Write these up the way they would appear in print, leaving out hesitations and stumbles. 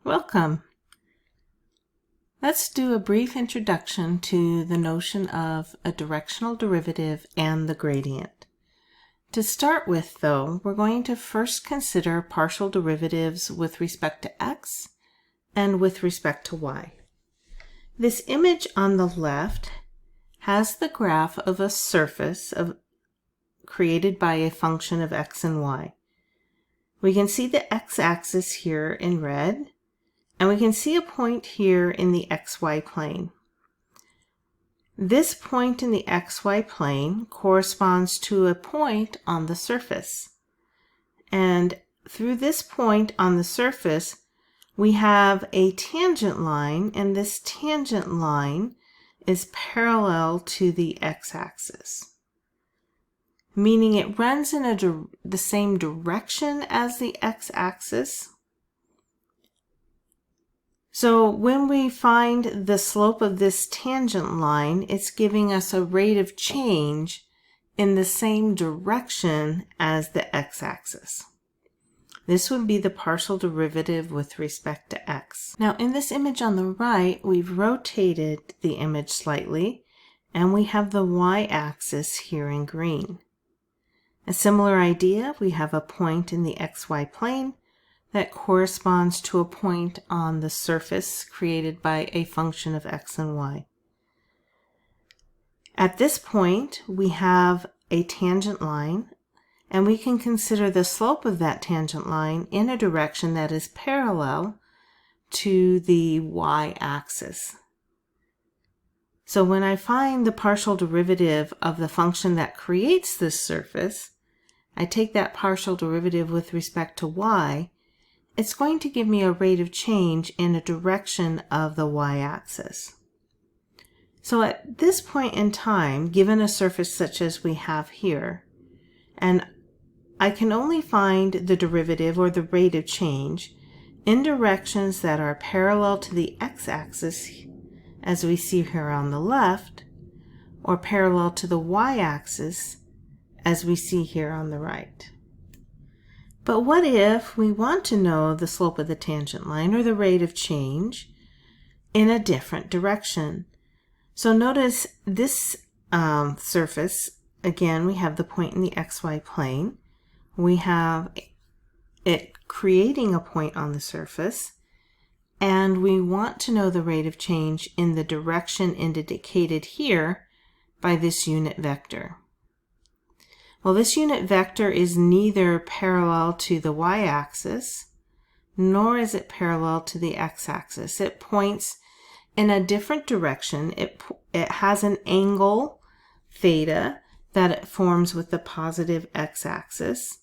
Welcome. Let's do a brief introduction to the notion of a directional derivative and the gradient. To start with, though, we're going to first consider partial derivatives with respect to x and with respect to y. This image on the left has the graph of a surface created by a function of x and y. We can see the x-axis here in red, and we can see a point here in the xy plane. This point in the xy plane corresponds to a point on the surface. And through this point on the surface, we have a tangent line, and this tangent line is parallel to the x-axis, meaning it runs in the same direction as the x-axis. So when we find the slope of this tangent line, it's giving us a rate of change in the same direction as the x-axis. This would be the partial derivative with respect to x. Now in this image on the right, we've rotated the image slightly, and we have the y-axis here in green. A similar idea, we have a point in the xy plane that corresponds to a point on the surface created by a function of x and y. At this point, we have a tangent line, and we can consider the slope of that tangent line in a direction that is parallel to the y-axis. So when I find the partial derivative of the function that creates this surface, I take that partial derivative with respect to y. It's going to give me a rate of change in a direction of the y-axis. So at this point in time, given a surface such as we have here, and I can only find the derivative or the rate of change in directions that are parallel to the x-axis, as we see here on the left, or parallel to the y-axis, as we see here on the right. But what if we want to know the slope of the tangent line or the rate of change in a different direction? So notice this surface, again, we have the point in the xy plane. We have it creating a point on the surface, and we want to know the rate of change in the direction indicated here by this unit vector. Well, this unit vector is neither parallel to the y-axis, nor is it parallel to the x-axis. It points in a different direction. It has an angle, theta, that it forms with the positive x-axis.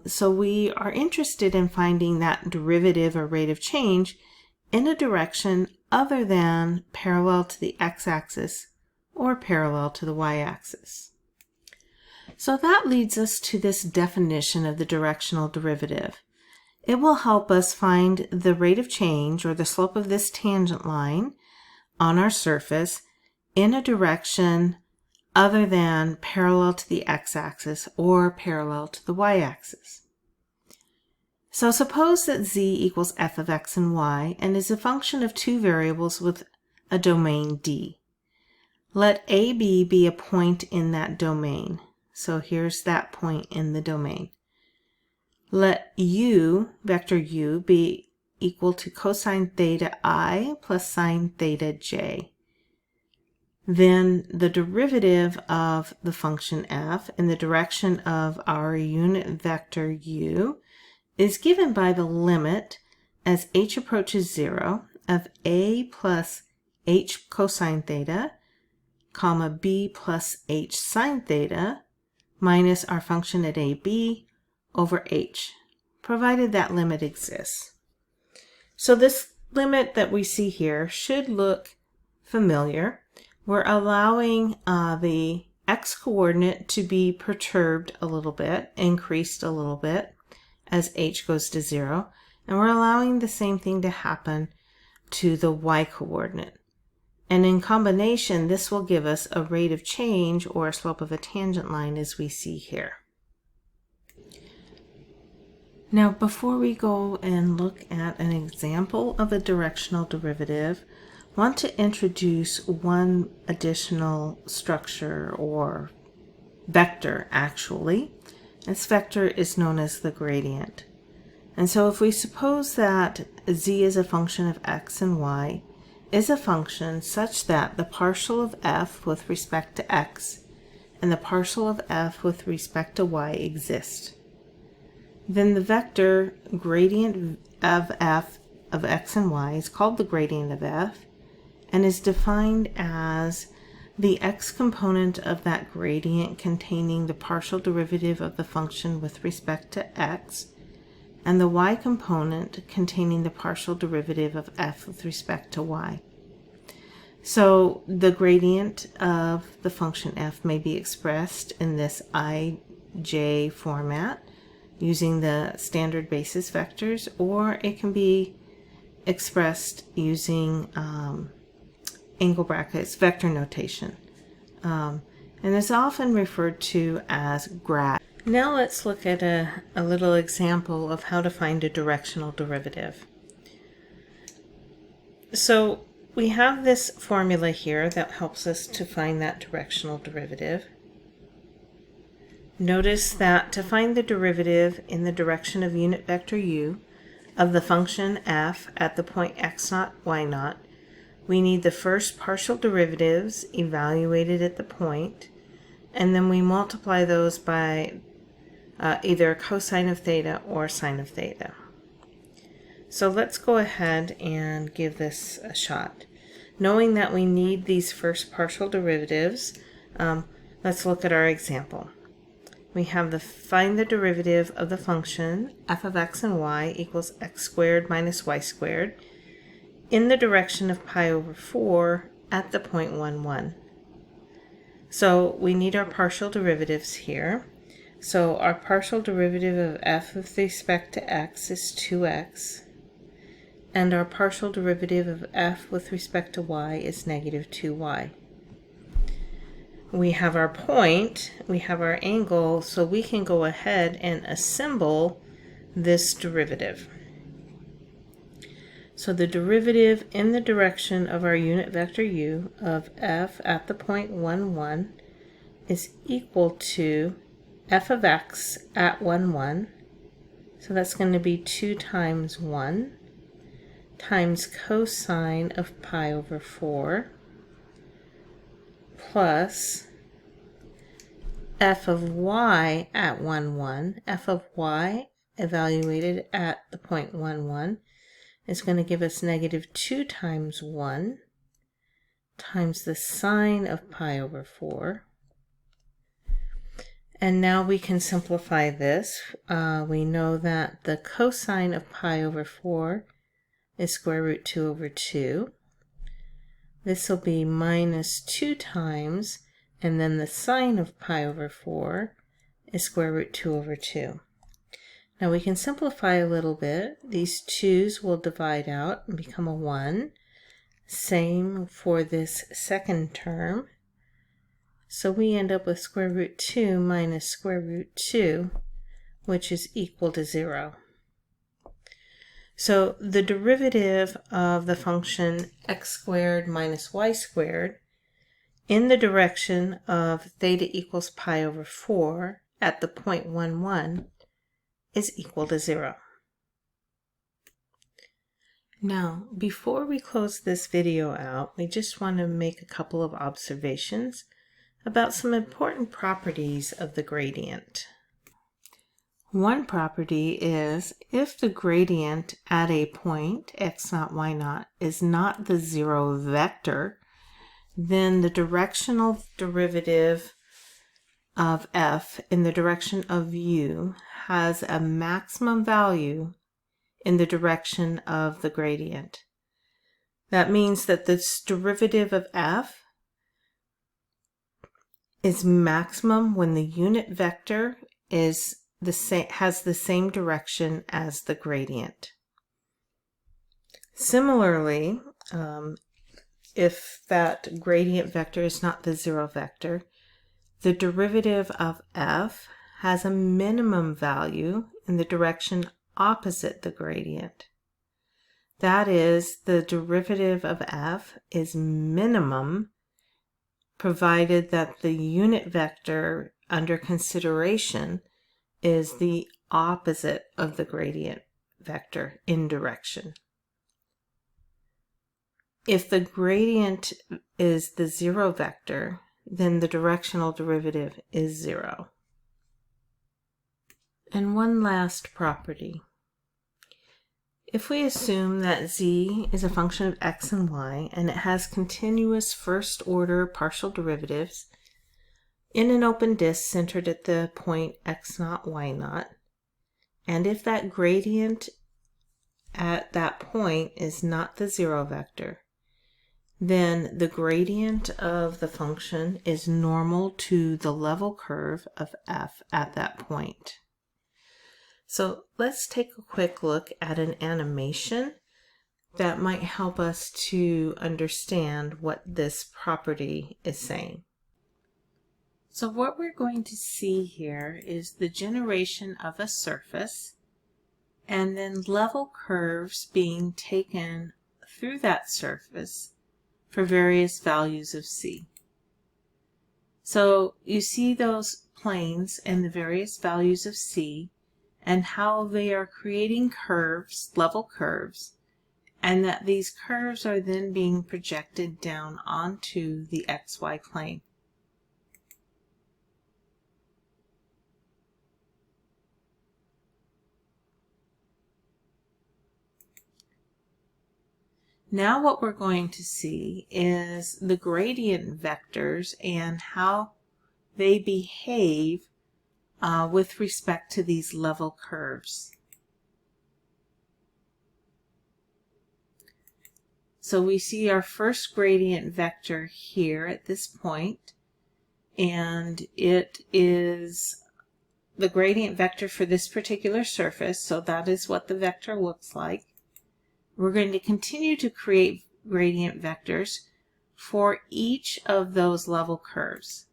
So we are interested in finding that derivative or rate of change in a direction other than parallel to the x-axis or parallel to the y-axis. So that leads us to this definition of the directional derivative. It will help us find the rate of change or the slope of this tangent line on our surface in a direction other than parallel to the x-axis or parallel to the y-axis. So suppose that z equals f of x and y and is a function of two variables with a domain D. Let AB be a point in that domain. So here's that point in the domain. Let u, vector u, be equal to cosine theta I plus sine theta j. Then the derivative of the function f in the direction of our unit vector u is given by the limit as h approaches 0 of a plus h cosine theta, comma b plus h sine theta, minus our function at ab over h, provided that limit exists. So this limit that we see here should look familiar. We're allowing the x-coordinate to be perturbed a little bit, increased a little bit as h goes to 0, and we're allowing the same thing to happen to the y-coordinate. And in combination, this will give us a rate of change or a slope of a tangent line as we see here. Now, before we go and look at an example of a directional derivative, I want to introduce one additional structure or vector, actually. This vector is known as the gradient. And so if we suppose that z is a function of x and y is a function such that the partial of f with respect to x and the partial of f with respect to y exist, then the vector gradient of f of x and y is called the gradient of f and is defined as the x component of that gradient containing the partial derivative of the function with respect to x and the y component containing the partial derivative of f with respect to y. So the gradient of the function f may be expressed in this ij format using the standard basis vectors, or it can be expressed using angle brackets vector notation, and is often referred to as grad. Now let's look at a little example of how to find a directional derivative. So we have this formula here that helps us to find that directional derivative. Notice that to find the derivative in the direction of unit vector u of the function f at the point x0, y0, we need the first partial derivatives evaluated at the point, and then we multiply those by either cosine of theta or sine of theta. So let's go ahead and give this a shot. Knowing that we need these first partial derivatives, let's look at our example. We have find the derivative of the function f of x and y equals x squared minus y squared in the direction of pi over 4 at the point 1, 1. So we need our partial derivatives here. So our partial derivative of f with respect to x is 2x, and our partial derivative of f with respect to y is negative 2y. We have our point, we have our angle, so we can go ahead and assemble this derivative. So the derivative in the direction of our unit vector u of f at the point 1, 1 is equal to f of x at 1, 1. So that's going to be 2 times 1 times cosine of pi over 4 plus f of y at 1, 1. F of y evaluated at the point 1, 1 is going to give us negative 2 times 1 times the sine of pi over 4. And now we can simplify this. We know that the cosine of pi over 4 is square root 2 over 2. This will be minus 2 times, and then the sine of pi over 4 is square root 2 over 2. Now we can simplify a little bit. These 2's will divide out and become a 1. Same for this second term. So we end up with square root 2 minus square root 2, which is equal to 0. So the derivative of the function x squared minus y squared in the direction of theta equals pi over 4 at the point 1, 1 is equal to 0. Now, before we close this video out, we just want to make a couple of observations about some important properties of the gradient. One property is if the gradient at a point x0, y0 is not the zero vector, then the directional derivative of f in the direction of u has a maximum value in the direction of the gradient. That means that this derivative of f is maximum when the unit vector is has the same direction as the gradient. Similarly, if that gradient vector is not the zero vector, the derivative of f has a minimum value in the direction opposite the gradient. That is, the derivative of f is minimum provided that the unit vector under consideration is the opposite of the gradient vector in direction. If the gradient is the zero vector, then the directional derivative is 0. And one last property. If we assume that z is a function of x and y and it has continuous first order partial derivatives in an open disk centered at the point x0, y0, and if that gradient at that point is not the zero vector, then the gradient of the function is normal to the level curve of f at that point. So let's take a quick look at an animation that might help us to understand what this property is saying. So what we're going to see here is the generation of a surface and then level curves being taken through that surface for various values of c. So you see those planes and the various values of c and how they are creating curves, level curves, and that these curves are then being projected down onto the xy plane. Now what we're going to see is the gradient vectors and how they behave with respect to these level curves. So we see our first gradient vector here at this point, and it is the gradient vector for this particular surface, so that is what the vector looks like. We're going to continue to create gradient vectors for each of those level curves.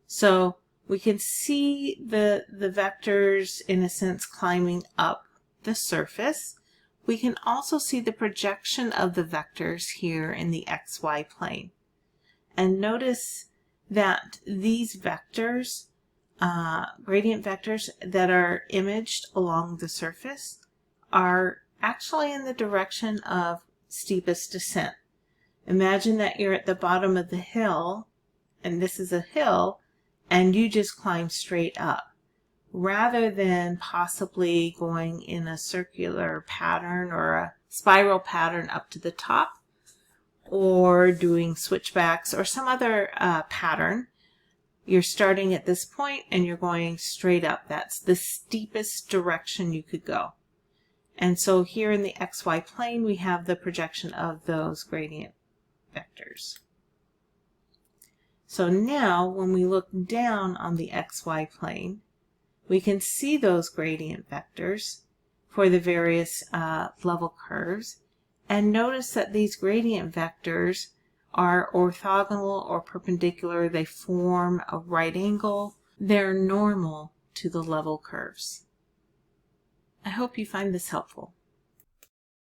So we can see the vectors, in a sense, climbing up the surface. We can also see the projection of the vectors here in the xy plane. And notice that these vectors, gradient vectors that are imaged along the surface, are actually in the direction of steepest descent. Imagine that you're at the bottom of the hill, and this is a hill, and you just climb straight up, rather than possibly going in a circular pattern or a spiral pattern up to the top, or doing switchbacks or some other pattern. You're starting at this point and you're going straight up. That's the steepest direction you could go. And so here in the xy plane, we have the projection of those gradient vectors. So now when we look down on the xy plane, we can see those gradient vectors for the various level curves. And notice that these gradient vectors are orthogonal or perpendicular. They form a right angle. They're normal to the level curves. I hope you find this helpful.